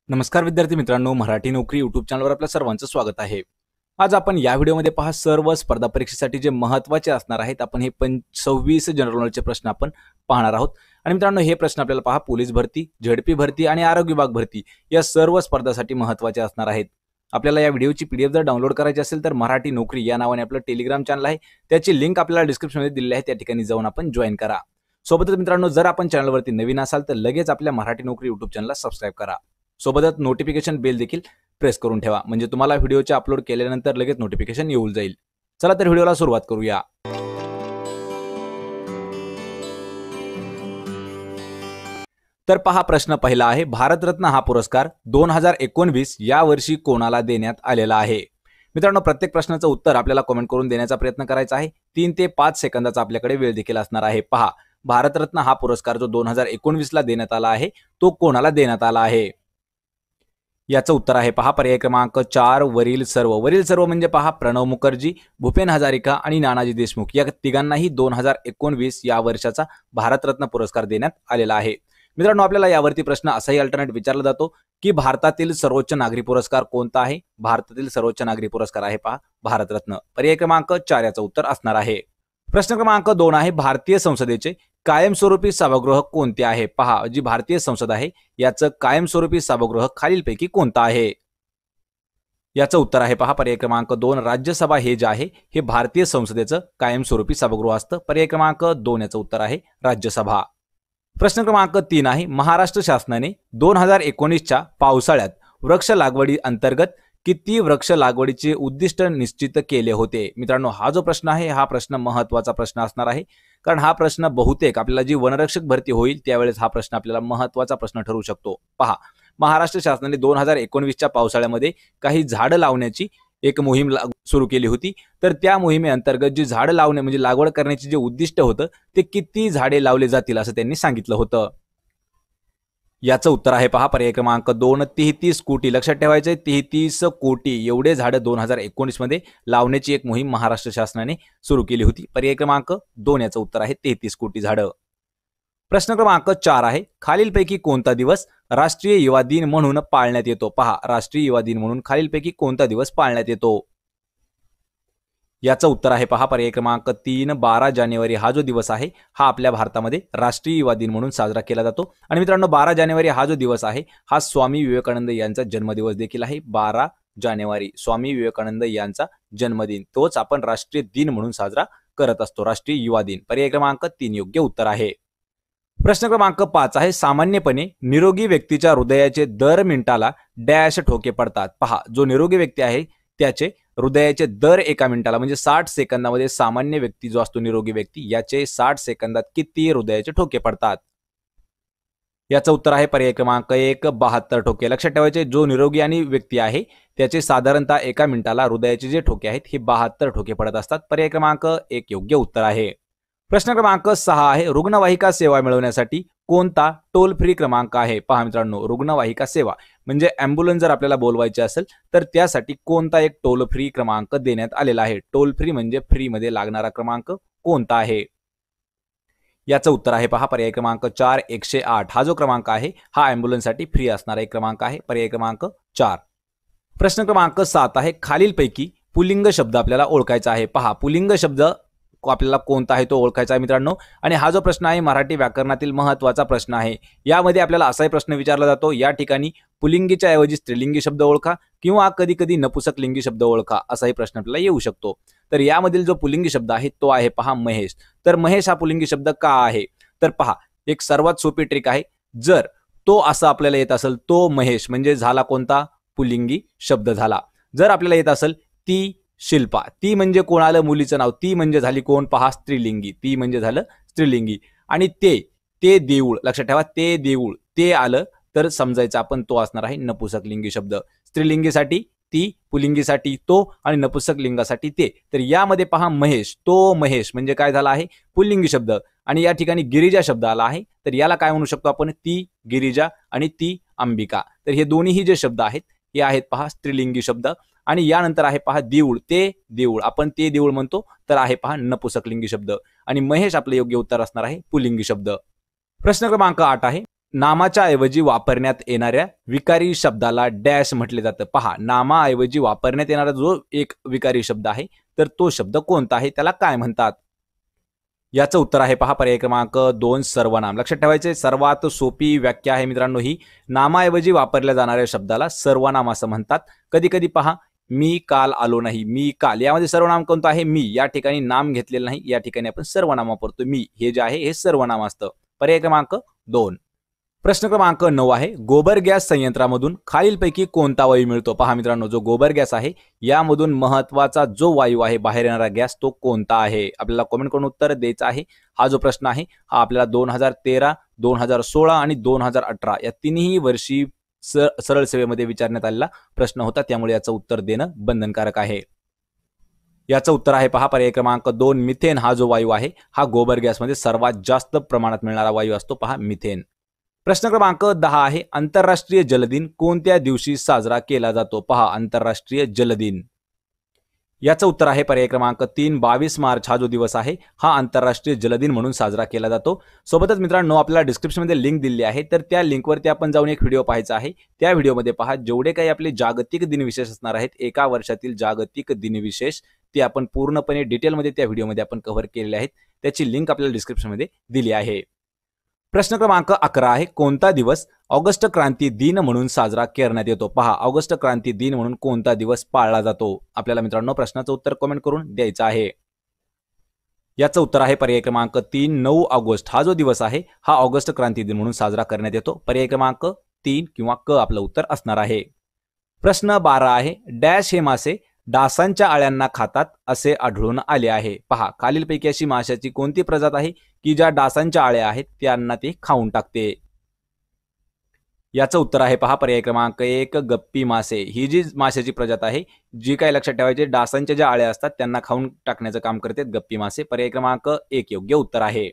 नमस्कार विद्यार्थी मित्रांनो, मराठी नोकरी यूट्यूब चॅनलवर आपल्या सर्वांचं स्वागत आहे। आज आपण या व्हिडिओमध्ये पहा सर्व स्पर्धा परीक्षेसाठी जे महत्त्वाचे असणार आहेत, आपण हे 26 जनरल नॉलेजचे प्रश्न आपण पाहणार आहोत। आणि मित्रांनो, हे प्रश्न आपल्याला पहा पोलीस भरती, झेडपी भरती आणि आरोग्य विभाग भरती या सर्व स्पर्धासाठी महत्त्वाचे असणार आहेत। आपल्याला या व्हिडिओची पीडीएफ जर डाउनलोड करायची असेल तर मराठी नोकरी या नावाने आपलं टेलिग्राम चॅनल आहे, त्याची लिंक आपल्याला डिस्क्रिप्शनमध्ये दिलेली आहे, त्या ठिकाणी जाऊन आपण जॉइन करा। सोबतच मित्रांनो, जर आपण चॅनलवरती नवीन असाल तर लगेच आपल्या मराठी नोकरी यूट्यूब चॅनलला सबस्क्राइब करा। सोबतच नोटिफिकेशन बेल देखील प्रेस करून ठेवा, म्हणजे तुम्हाला व्हिडिओचे अपलोड केल्यानंतर लगेच नोटिफिकेशन येऊन जाईल। चला तर व्हिडिओला सुरुवात करूया। तर पहा, प्रश्न पहिला आहे, भारतरत्न हा पुरस्कार 2019 या वर्षी कोणाला देण्यात आलेला आहे? मित्रांनो, प्रत्येक प्रश्नाचं उत्तर आपल्याला कमेंट करून देण्याचा प्रयत्न करायचा आहे। 3 ते 5 सेकंदाचा आपल्याकडे वेळ देखील असणार आहे। पहा, भारतरत्न हा पुरस्कार जो 2019 ला देण्यात आला आहे, तो कोणाला देण्यात आला आहे? याचं उत्तर आहे पहा पर्याय क्रमांक 4 वरील सर्व। वरील सर्व म्हणजे पहा, प्रणव मुखर्जी, भूपेन हजारिका आणि नानाजी देशमुख या तिघांनाही 2019 या वर्षाचा भारतरत्न पुरस्कार देण्यात आलेला आहे। मित्रांनो, आपल्याला यावरती प्रश्न असाही अल्टरनेट विचारला जातो की भारतातील सर्वोच्च नागरी पुरस्कार कोणता आहे? भारतातील सर्वोच्च नागरी पुरस्कार आहे पहा भारतरत्न। पर्याय क्रमांक 4 याचं उत्तर असणार आहे। प्रश्न क्रमांक 2 आहे, भारतीय संसदेचे कायमस्वरूपी सभागृह कोणते आहे? पहा, जी भारतीय संसद आहे याचं कायमस्वरूपी सभागृह खालीलपैकी कोणतं आहे? याचं उत्तर आहे पहा पर्याय क्रमांक 2 राज्यसभा हे जे आहे हे भारतीय संसदेचं कायमस्वरूपी सभागृह असतं। पर्याय क्रमांक 2 याचं उत्तर आहे राज्यसभा। प्रश्न क्रमांक 3 आहे, महाराष्ट्र शासनाने 2019च्या पावसाळ्यात वृक्ष लागवडी अंतर्गत किती वृक्ष लागवडीचे उद्दिष्ट निश्चित केले होते? मित्रांनो, हा जो प्रश्न आहे हा प्रश्न महत्त्वाचा प्रश्न असणार आहे, कारण हा प्रश्न बहुतेक आपल्याला जी वनरक्षक भरती होईल त्यावेळेस हा प्रश्न आपल्याला महत्त्वाचा प्रश्न ठरू शकतो। पहा, महाराष्ट्र शासनाने 2019च्या पावसाळ्यामध्ये काही झाडं लावण्याची एक मोहीम सुरू केली होती। तर त्या मोहिमेअंतर्गत जी झाडं लावणे म्हणजे लागवड करण्याचे जे उद्दिष्ट होतं ते किती झाडे लावले जातील असं त्यांनी सांगितलं होतं। याचं उत्तर आहे पहा पर्याय क्रमांक 2 33 कोटी। लक्षात ठेवायचे, 33 कोटी एवढे झाडं 2019 मध्ये लावण्याची एक मोहीम महाराष्ट्र शासनाने सुरू केली होती। पर्याय क्रमांक 2 याचं उत्तर आहे 33 कोटी झाडं। प्रश्न क्रमांक 4 आहे, खालीलपैकी कोणता दिवस राष्ट्रीय युवा दिन म्हणून पाळण्यात येतो? पहा, राष्ट्रीय युवा दिन म्हणून खालीलपैकी कोणता दिवस पाळण्यात येतो? याचं उत्तर आहे पहा पर्याय क्रमांक 3 12 जानेवारी हा जो दिवस आहे हा आपल्या भारतामध्ये राष्ट्रीय युवा दिन म्हणून साजरा केला जातो। आणि मित्रांनो, 12 जानेवारी हा जो दिवस आहे हा स्वामी विवेकानंद यांचा जन्मदिवस देखील आहे। 12 जानेवारी स्वामी विवेकानंद यांचा जन्मदिन, तोच आपण राष्ट्रीय दिन म्हणून साजरा करत असतो, राष्ट्रीय युवा दिन। पर्याय क्रमांक 3 योग्य उत्तर आहे। प्रश्न क्रमांक 5 आहे, सामान्यपणे निरोगी व्यक्तीच्या हृदयाचे दर मिनिटाला डॅश ठोके पडतात? पहा, जो निरोगी व्यक्ती आहे त्याचे हृदयाचे दर एका मिनिटाला म्हणजे 60 सेकंदामध्ये सामान्य व्यक्ती जो असतो निरोगी व्यक्ती याचे 60 सेकंदात किती हृदयाचे ठोके पडतात? याचं उत्तर आहे पर्याय क्रमांक 1 72 ठोके। लक्षात ठेवायचे, जो निरोगी आणि व्यक्ती आहे त्याचे साधारणतः एका मिनिटाला हृदयाचे जे ठोके आहेत हे 72 ठोके पडत असतात। पर्याय क्रमांक 1 योग्य उत्तर आहे। प्रश्न क्रमांक 6 आहे, रुग्णवाहिका सेवा मिळवण्यासाठी कोणता टोल फ्री क्रमांक आहे? पहा मित्रांनो, रुग्णवाहिका सेवा म्हणजे ॲम्ब्युलन्स जर आपल्याला बोलवायची असेल तर त्यासाठी कोणता एक टोल फ्री क्रमांक देण्यात आलेला आहे? टोल फ्री म्हणजे फ्री मध्ये लागणारा क्रमांक कोणता आहे? याचं उत्तर आहे पहा पर्याय क्रमांक 4 108 हा जो क्रमांक आहे हा ॲम्ब्युलन्ससाठी फ्री असणारा एक क्रमांक आहे। पर्याय क्रमांक 4। प्रश्न क्रमांक 7 आहे, खालीलपैकी पुल्लिंग शब्द आपल्याला ओळखायचा आहे। पहा, पुल्लिंग शब्द आपल्याला कोणता आहे तो ओळखायचा आहे मित्रांनो। आणि हा जो प्रश्न आहे मराठी व्याकरणातील महत्त्वाचा प्रश्न आहे। यामध्ये आपल्याला असाही प्रश्न विचारला जातो, या ठिकाणी पुल्लिंगीच्या ऐवजी स्त्रीलिंगी शब्द ओळखा किंवा कधी कधी नपुसकलिंगी शब्द ओळखा, असाही प्रश्न आपल्याला येऊ शकतो। तर यामधील जो पुल्लिंगी शब्द आहे तो आहे पहा महेश। तर महेश हा पुल्लिंगी शब्द का आहे? तर पहा, एक सर्वात सोपी ट्रिक आहे, जर तो असं आपल्याला येत असेल तो महेश म्हणजे झाला कोणता? पुल्लिंगी शब्द झाला। जर आपल्याला येत असेल ती शिल्पा, ती म्हणजे कोण आलं? मुलीचं नाव, ती म्हणजे झाली कोण? पहा स्त्रीलिंगी, ती म्हणजे झालं स्त्रीलिंगी। आणि ते देऊळ, लक्षात ठेवा ते देऊळ, ते आलं तर समजायचं आपण तो असणार आहे नपुसकलिंगी शब्द। स्त्रीलिंगीसाठी ती, पुल्लिंगीसाठी तो आणि नपुसकलिंगासाठी ते। तर यामध्ये पहा महेश, तो महेश म्हणजे काय झाला आहे? पुल्लिंगी शब्द। आणि या ठिकाणी गिरिजा शब्द आला आहे, तर याला काय म्हणू शकतो आपण? ती गिरिजा आणि ती अंबिका। तर हे दोन्हीही जे शब्द आहेत हे आहेत पहा स्त्रीलिंगी शब्द। आणि यानंतर आहे पहा देऊळ, ते देऊळ, आपण ते देऊळ म्हणतो तर आहे पहा नपुसकलिंगी शब्द। आणि महेश आपलं योग्य उत्तर असणार आहे पुल्लिंगी शब्द। प्रश्न क्रमांक 8 आहे, नामाच्या ऐवजी वापरण्यात येणाऱ्या विकारी शब्दाला डॅश म्हटले जातं. पहा, नामाऐवजी वापरण्यात येणारा जो एक विकारी शब्द आहे तर तो शब्द कोणता आहे, त्याला काय म्हणतात? याचं उत्तर आहे पहा पर्याय क्रमांक 2 सर्वनाम. लक्षात ठेवायचे, सर्वात सोपी व्याख्या आहे मित्रांनो ही. नामाऐवजी वापरल्या जाणाऱ्या शब्दाला सर्वनाम असं म्हणतात. कधी कधी पहा, मी काल आलो नाही, मी काल, यामध्ये सर्वनाम कोणतं आहे? मी. या ठिकाणी नाम घेतलेलं नाही, या ठिकाणी आपण सर्वनाम वापरतो. मी हे जे आहे हे सर्वनाम असतं. पर्याय क्रमांक 2. प्रश्न क्रमांक 9 आहे, गोबर गॅस संयंत्रामधून खालीलपैकी कोणता वायू मिळतो? पहा मित्रांनो, जो गोबर गॅस आहे यामधून महत्वाचा जो वायू आहे, बाहेर येणारा गॅस, तो कोणता आहे? आपल्याला कमेंट करून उत्तर द्यायचं आहे. हा जो प्रश्न आहे हा आपल्याला 2013, 2016 आणि 2018 या तिन्ही वर्षी सरळ सेवेमध्ये विचारण्यात आलेला प्रश्न होता, त्यामुळे याचं उत्तर देणं बंधनकारक आहे. याचं उत्तर आहे पहा पर्याय क्रमांक 2 मिथेन. हा जो वायू आहे हा गोबर गॅसमध्ये सर्वात जास्त प्रमाणात मिळणारा वायू असतो. पहा, मिथेन. प्रश्न क्रमांक 10 आहे, आंतरराष्ट्रीय जलदिन कोणत्या दिवशी साजरा केला जातो? पहा, आंतरराष्ट्रीय जलदिन. याचं उत्तर आहे पर्याय क्रमांक 3 22 मार्च. हा जो दिवस आहे हा आंतरराष्ट्रीय जलदिन म्हणून साजरा केला जातो. सोबतच मित्रांनो, आपल्याला डिस्क्रिप्शनमध्ये लिंक दिली आहे, तर त्या लिंकवरती आपण जाऊन एक व्हिडिओ पाहायचा आहे. त्या व्हिडिओमध्ये पहा, जेवढे काही आपले जागतिक दिनविशेष असणार आहेत, एका वर्षातील जागतिक दिनविशेष, ते आपण पूर्णपणे डिटेलमध्ये त्या व्हिडिओमध्ये आपण कव्हर केलेले आहेत. त्याची लिंक आपल्याला डिस्क्रिप्शनमध्ये दिली आहे. प्रश्न क्रमांक 11 आहे, कोणता दिवस ऑगस्ट क्रांती दिन म्हणून साजरा करण्यात येतो? पहा, ऑगस्ट क्रांती दिन म्हणून कोणता दिवस पाळला जातो? आपल्याला मित्रांनो प्रश्नाचं उत्तर कमेंट करून द्यायचं आहे. याचं उत्तर आहे पर्याय क्रमांक 3 9 ऑगस्ट. हा जो दिवस आहे हा ऑगस्ट क्रांती दिन म्हणून साजरा करण्यात येतो. पर्याय क्रमांक 3 किंवा क आपलं उत्तर असणार आहे. प्रश्न 12 आहे, डॅश हे मासे डासांच्या आळ्यांना खातात असे आढळून आले आहे. पहा, खालीलपैकी अशी माशाची कोणती प्रजात आहे की ज्या डासांच्या आळ्या आहेत त्यांना ते खाऊन टाकते? याचं उत्तर आहे पहा पर्याय क्रमांक 1 गप्पी मासे. ही जी माशाची प्रजात आहे, जी काय लक्षात ठेवायचे, डासांच्या ज्या आळ्या असतात त्यांना खाऊन टाकण्याचं काम करते गप्पी मासे. पर्याय क्रमांक 1 योग्य उत्तर आहे.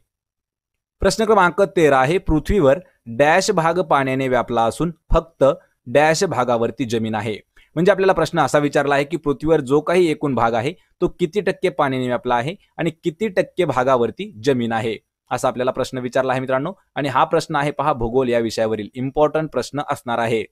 प्रश्न क्रमांक 13 आहे, पृथ्वीवर डॅश भाग पाण्याने व्यापला असून फक्त डॅश भागावरती जमीन आहे. म्हणजे आपल्याला प्रश्न असा विचारला आहे की पृथ्वीवर जो काही एकूण भाग आहे तो किती टक्के पाण्याने व्यापला आहे आणि किती टक्के भागावरती जमीन आहे, असा आपल्याला प्रश्न विचारला आहे मित्रांनो. आणि हा प्रश्न आहे पहा भूगोल या विषयावरील इम्पॉर्टंट प्रश्न असणार आहे.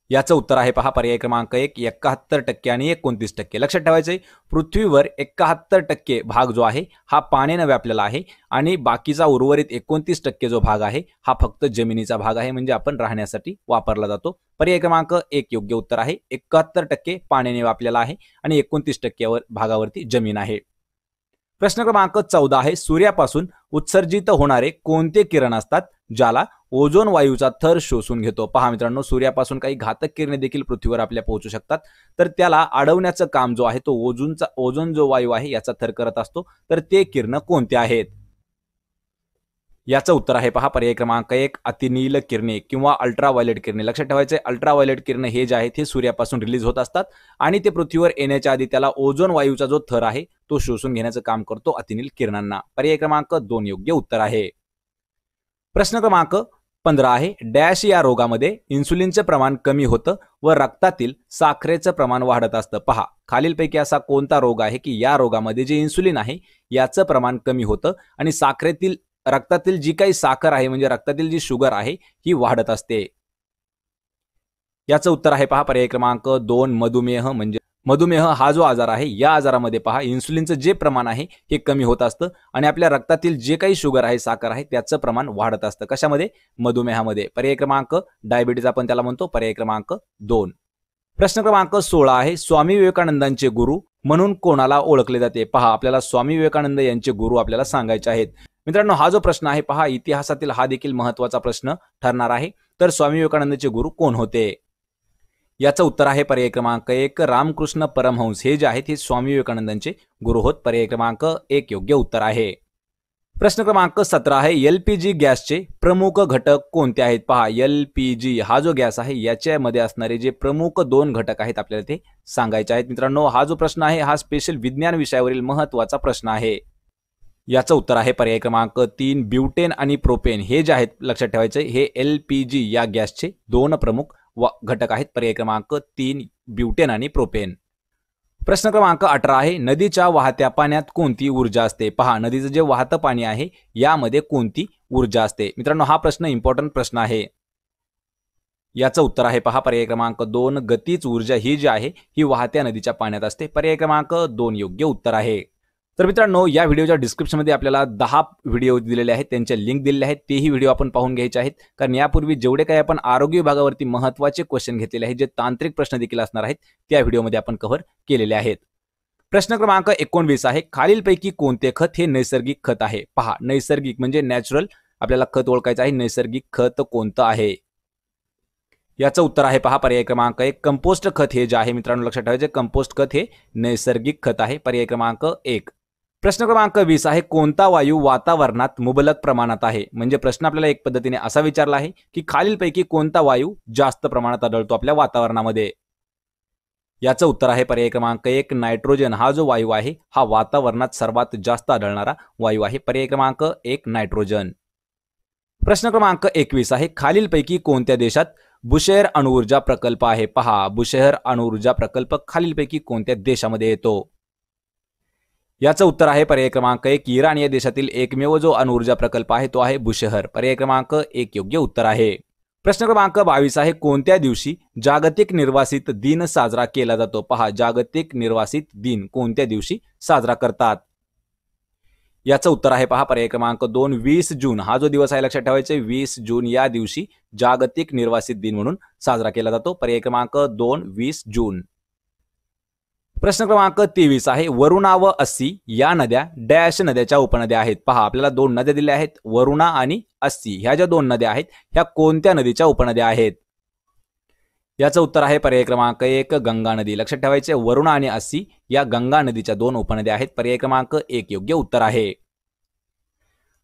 याचं उत्तर आहे पहा पर्याय क्रमांक 1 71% आणि 29%. लक्षात ठेवायचंय, पृथ्वीवर 71% भाग जो आहे हा पाण्याने व्यापलेला आहे आणि बाकीचा उर्वरित 29% जो भाग आहे हा फक्त जमिनीचा भाग आहे, म्हणजे आपण राहण्यासाठी वापरला जातो. पर्याय क्रमांक 1 योग्य उत्तर आहे. 71% पाण्याने व्यापलेला आहे आणि 29% भागावरती जमीन आहे. प्रश्न क्रमांक 14 आहे, सूर्यापासून उत्सर्जित होणारे कोणते किरण असतात ज्याला ओझोन वायूचा थर शोषून घेतो? पहा मित्रांनो, सूर्यापासून काही घातक किरणे देखील पृथ्वीवर आपल्या पोहोचू शकतात, तर त्याला अडवण्याचं काम जो आहे तो ओझोन जो वायू आहे याचा थर करत असतो. तर ते किरण कोणते आहेत? याचं उत्तर आहे पहा पर्याय क्रमांक 1 अतिनील किरणे किंवा अल्ट्राव्हायोलेट किरणे. लक्षात ठेवायचे, अल्ट्राव्हायोलेट किरणे हे जे आहेत हे सूर्यापासून रिलीज होत असतात आणि ते पृथ्वीवर येण्याच्या आधी त्याला ओझोन वायूचा जो थर आहे तो शोषून घेण्याचं काम करतो अतिनील किरणांना. पर्याय क्रमांक 2 योग्य उत्तर आहे. प्रश्न क्रमांक 15 आहे, डॅश या रोगामध्ये इन्सुलिनचे प्रमाण कमी होतं व रक्तातील साखरेचं प्रमाण वाढत असतं. पहा, खालीलपैकी असा कोणता रोग आहे की या रोगामध्ये जे इन्सुलिन आहे याचं प्रमाण कमी होतं आणि रक्तातील जी काही साखर आहे म्हणजे रक्तातील जी शुगर आहे ही वाढत असते? याचं उत्तर आहे पहा पर्याय क्रमांक 2 मधुमेह. म्हणजे मधुमेह हा जो आजार आहे या आजारामध्ये पहा इन्सुलिनचं जे प्रमाण आहे हे कमी होत असतं आणि आपल्या रक्तातील जे काही शुगर आहे, साखर आहे, त्याचं प्रमाण वाढत असतं. कशामध्ये? मधुमेहामध्ये. पर्याय क्रमांक डायबिटीज आपण त्याला म्हणतो. पर्याय क्रमांक 2. प्रश्न क्रमांक 16 आहे, स्वामी विवेकानंदांचे गुरु म्हणून कोणाला ओळखले जाते? पहा, आपल्याला स्वामी विवेकानंद यांचे गुरु आपल्याला सांगायचे आहेत. मित्रांनो, हा जो प्रश्न आहे पहा इतिहासातील हा देखील महत्वाचा प्रश्न ठरणार आहे. तर स्वामी विवेकानंदचे गुरु कोण होते? याचं उत्तर आहे पर्याय क्रमांक 1 रामकृष्ण परमहंस. हे जे आहेत हे स्वामी विवेकानंदांचे गुरु होत. पर्याय क्रमांक 1 योग्य उत्तर आहे. प्रश्न क्रमांक 17 आहे, एलपीजी गॅसचे प्रमुख घटक कोणते आहेत? पहा, एलपीजी हा जो गॅस आहे याच्यामध्ये असणारे जे प्रमुख 2 घटक आहेत आपल्याला ते सांगायचे आहेत. मित्रांनो, हा जो प्रश्न आहे हा स्पेशल विज्ञान विषयावरील महत्वाचा प्रश्न आहे. याचं उत्तर आहे पर्याय क्रमांक 3 ब्युटेन आणि प्रोपेन. हे जे आहेत लक्षात ठेवायचे, हे एलपीजी या गॅसचे 2 प्रमुख घटक आहेत. पर्याय क्रमांक 3 ब्युटेन आणि प्रोपेन. प्रश्न क्रमांक 18 आहे, नदीच्या वाहत्या पाण्यात कोणती ऊर्जा असते? पहा, नदीचं जे वाहतं पाणी आहे यामध्ये कोणती ऊर्जा असते? मित्रांनो, हा प्रश्न इम्पॉर्टंट प्रश्न आहे. याचं उत्तर आहे पहा पर्याय क्रमांक 2, गतीज ऊर्जा ही जी आहे ही वाहत्या नदीच्या पाण्यात असते. पर्याय क्रमांक 2 योग्य उत्तर आहे. तर मित्रांनो, या व्हिडिओच्या डिस्क्रिप्शनमध्ये आपल्याला 10 व्हिडिओ दिलेले आहेत, त्यांच्या लिंक दिलेल्या आहेत, तेही व्हिडिओ आपण पाहून घ्यायचे आहेत. कारण यापूर्वी जेवढे काही आपण आरोग्य विभागावरती महत्त्वाचे क्वेश्चन घेतलेले आहेत, जे तांत्रिक प्रश्न देखील असणार आहेत, त्या व्हिडिओमध्ये आपण कव्हर केलेले आहेत. प्रश्न क्रमांक 19 आहे, खालीलपैकी कोणते खत हे नैसर्गिक खत आहे? पहा, नैसर्गिक म्हणजे नॅचरल आपल्याला खत ओळखायचं आहे. नैसर्गिक खत कोणतं आहे? याचं उत्तर आहे पहा पर्याय क्रमांक 1, कंपोस्ट खत हे जे आहे मित्रांनो लक्षात ठेवायचे, कंपोस्ट खत हे नैसर्गिक खत आहे. पर्याय क्रमांक 1. प्रश्न क्रमांक 20 आहे, कोणता वायू वातावरणात मुबलक प्रमाणात आहे? म्हणजे प्रश्न आपल्याला एक पद्धतीने असा विचारला आहे की खालीलपैकी कोणता वायू जास्त प्रमाणात आढळतो आपल्या वातावरणामध्ये? याचं उत्तर आहे पर्याय क्रमांक 1, नायट्रोजन हा जो वायू आहे हा वातावरणात सर्वात जास्त आढळणारा वायू आहे. पर्याय क्रमांक 1 नायट्रोजन. प्रश्न क्रमांक 21 आहे, खालीलपैकी कोणत्या देशात बुशेहर अणुऊर्जा प्रकल्प आहे? पहा, बुशेहर अणुऊर्जा प्रकल्प खालीलपैकी कोणत्या देशामध्ये येतो? याचं उत्तर आहे पर्याय क्रमांक 1, इराण या देशातील एकमेव जो अणुऊर्जा प्रकल्प आहे तो आहे बुशेहर. पर्याय क्रमांक 1 योग्य उत्तर आहे. प्रश्न क्रमांक 22 आहे, कोणत्या दिवशी जागतिक निर्वासित दिन साजरा केला जातो? पहा, जागतिक निर्वासित दिन कोणत्या दिवशी साजरा करतात? याचं उत्तर आहे पहा पर्याय क्रमांक 2, 20 जून हा जो दिवस आहे लक्षात ठेवायचे, 20 जून या दिवशी जागतिक निर्वासित दिन म्हणून साजरा केला जातो. पर्याय क्रमांक 2, 20 जून. प्रश्न क्रमांक 23 आहे, वरुणा व अस्सी या नद्या डॅश नद्याच्या उपनद्या आहेत? पहा, आपल्याला 2 नद्या दिल्या आहेत, वरुणा आणि अस्सी ह्या ज्या 2 नद्या आहेत ह्या कोणत्या नदीच्या उपनद्या आहेत? याचं उत्तर आहे पर्याय क्रमांक 1, गंगा नदी. लक्षात ठेवायचे, वरुणा आणि अस्सी या गंगा नदीच्या 2 उपनद्या आहेत. पर्याय क्रमांक 1 योग्य उत्तर आहे.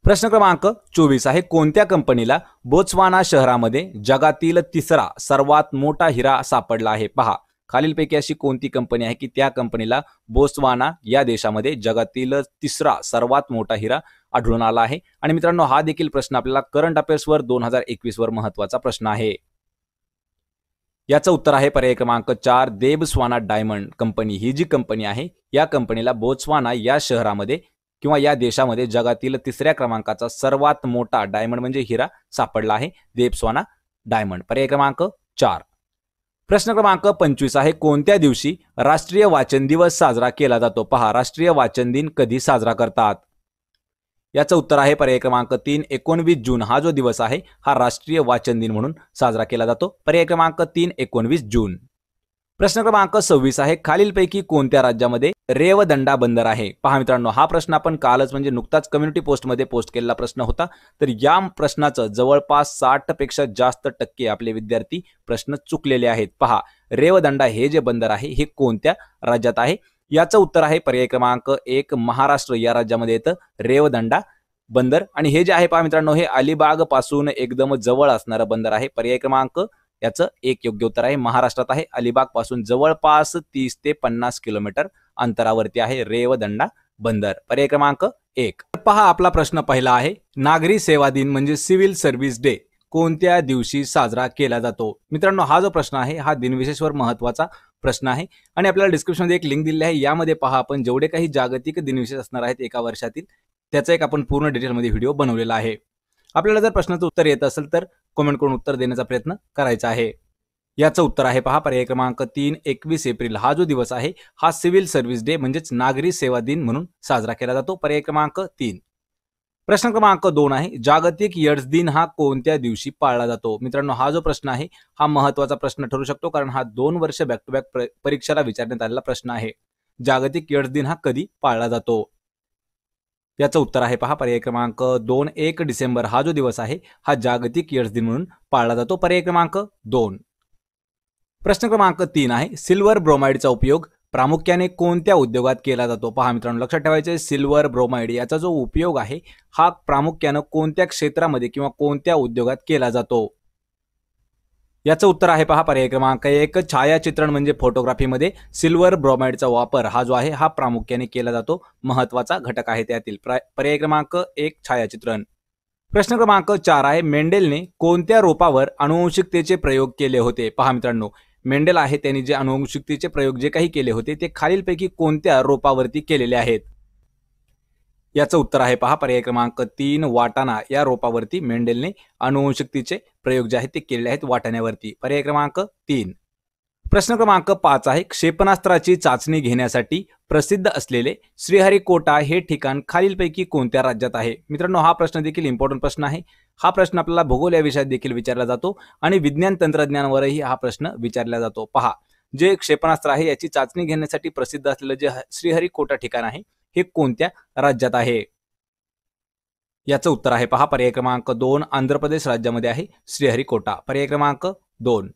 प्रश्न क्रमांक 24 आहे, कोणत्या कंपनीला बोत्सवाना शहरामध्ये जगातील 3रा सर्वात मोठा हिरा सापडला आहे? पहा, खालीलपैकी अशी कोणती कंपनी आहे की त्या कंपनीला बोत्सवाना या देशामध्ये जगातील 3रा सर्वात मोठा हिरा आढळून आला आहे? आणि मित्रांनो, हा देखील प्रश्न आपल्याला करंट अफेअर्सवर 2021 वर महत्त्वाचा प्रश्न आहे. याचं उत्तर आहे पर्याय क्रमांक 4, देबस्वाना डायमंड कंपनी. ही जी कंपनी आहे या कंपनीला बोत्सवाना या शहरामध्ये किंवा या देशामध्ये जगातील 3ऱ्या क्रमांकाचा सर्वात मोठा डायमंड म्हणजे हिरा सापडला आहे, देबस्वाना डायमंड. पर्याय क्रमांक 4. प्रश्न क्रमांक 25 आहे, कोणत्या दिवशी राष्ट्रीय वाचन दिवस साजरा केला जातो? पहा, राष्ट्रीय वाचन दिन कधी साजरा करतात? याचं उत्तर आहे पर्याय क्रमांक 3, 19 जून हा जो दिवस आहे हा राष्ट्रीय वाचन दिन म्हणून साजरा केला जातो. पर्याय क्रमांक 3, 19 जून. प्रश्न क्रमांक 26 आहे, खालीलपैकी कोणत्या राज्यामध्ये रेवदंडा बंदर आहे? पहा मित्रांनो, हा प्रश्न आपण कालच म्हणजे नुकताच कम्युनिटी पोस्टमध्ये पोस्ट केलेला प्रश्न होता. तर या प्रश्नाचं जवळपास 60 पेक्षा जास्त टक्के आपले विद्यार्थी प्रश्न चुकलेले आहेत. पहा, रेवदंडा हे जे बंदर आहे हे कोणत्या राज्यात आहे? याचं उत्तर आहे पर्याय क्रमांक 1, महाराष्ट्र या राज्यामध्ये येतं रेवदंडा बंदर. आणि हे जे आहे पहा मित्रांनो, हे अलिबाग पासून एकदम जवळ असणारं बंदर आहे. पर्याय क्रमांक याचं 1 योग्य उत्तर आहे. महाराष्ट्रात आहे, अलिबाग पासून जवळपास 30 ते 50 किलोमीटर अंतरावरती आहे रेवदंडा बंदर. पर्याय क्रमांक 1. पहा, आपला प्रश्न पहिला आहे, नागरी सेवा दिन म्हणजे सिव्हिल सर्व्हिस डे कोणत्या दिवशी साजरा केला जातो? मित्रांनो, हा जो प्रश्न आहे हा दिनविशेषवर महत्त्वाचा प्रश्न आहे आणि आपल्याला डिस्क्रिप्शनमध्ये एक लिंक दिलेली आहे. यामध्ये पहा, आपण जेवढे काही जागतिक दिनविशेष असणार आहेत एका वर्षातील त्याचा एक आपण पूर्ण डिटेलमध्ये व्हिडिओ बनवलेला आहे. आपल्याला जर प्रश्नाचं उत्तर येत असेल तर कमेंट करून उत्तर देण्याचा प्रयत्न करायचा आहे. याचं उत्तर आहे पहा पर्याय क्रमांक 3, 21 एप्रिल हा जो दिवस आहे हा सिव्हिल सर्व्हिस डे म्हणजेच नागरी सेवा दिन म्हणून साजरा केला जातो. पर्याय क्रमांक 3. प्रश्न क्रमांक 2 आहे, जागतिक एड्स दिन हा कोणत्या दिवशी पाळला जातो? मित्रांनो, हा जो प्रश्न आहे हा महत्त्वाचा प्रश्न ठरू शकतो कारण हा 2 वर्ष बॅक टू बॅक परीक्षेला विचारण्यात आलेला प्रश्न आहे. जागतिक एड्स दिन हा कधी पाळला जातो? याचं उत्तर आहे पहा पर्याय क्रमांक 2, 1 डिसेंबर हा जो दिवस आहे हा जागतिक एड्स दिन म्हणून पाळला जातो. पर्याय क्रमांक 2. प्रश्न क्रमांक 3 आहे, सिल्वर ब्रोमाइडचा उपयोग प्रामुख्याने कोणत्या उद्योगात केला जातो? पहा मित्रांनो, लक्षात ठेवायचे, सिल्वर ब्रोमाइड याचा जो उपयोग आहे हा प्रामुख्याने कोणत्या क्षेत्रामध्ये किंवा कोणत्या उद्योगात केला जातो? याचं उत्तर आहे पहा पर्याय क्रमांक 1, छायाचित्रण म्हणजे फोटोग्राफीमध्ये सिल्वर ब्रोमाइडचा वापर हा जो आहे हा प्रामुख्याने केला जातो. महत्त्वाचा घटक आहे त्यातील. पर्याय क्रमांक 1 छायाचित्रण. प्रश्न क्रमांक 4 आहे, मेंडेलने कोणत्या रोपावर आनुवंशिकतेचे प्रयोग केले होते? पहा मित्रांनो, मेंडेल आहे त्यांनी जे अनुवंशिकतेचे प्रयोग जे काही केले होते ते खालीलपैकी कोणत्या रोपावरती केलेले आहेत? याचं उत्तर आहे पहा पर्याय क्रमांक 3 वाटाणा या रोपावरती मेंडेलने अनुवंशिकतेचे प्रयोग जे आहेत ते केलेले आहेत वाटाण्यावरती. पर्याय क्रमांक 3. प्रश्न क्रमांक 5 आहे क्षेपणास्त्राची चाचणी घेण्यासाठी प्रसिद्ध असलेले श्रीहरिकोटा हे ठिकाण खालीलपैकी कोणत्या राज्यात आहे? मित्रांनो हा प्रश्न देखील इम्पॉर्टंट प्रश्न आहे. हा प्रश्न आपल्याला भूगोल या विषयात देखील विचारला जातो आणि विज्ञान तंत्रज्ञानावरही हा प्रश्न विचारला जातो. पहा, जे क्षेपणास्त्र आहे याची चाचणी घेण्यासाठी प्रसिद्ध असलेले जे श्रीहरिकोटा ठिकाण आहे हे कोणत्या राज्यात आहे? याचं उत्तर आहे पहा पर्याय क्रमांक 2 आंध्र प्रदेश राज्यामध्ये आहे श्रीहरिकोटा. पर्याय क्रमांक 2.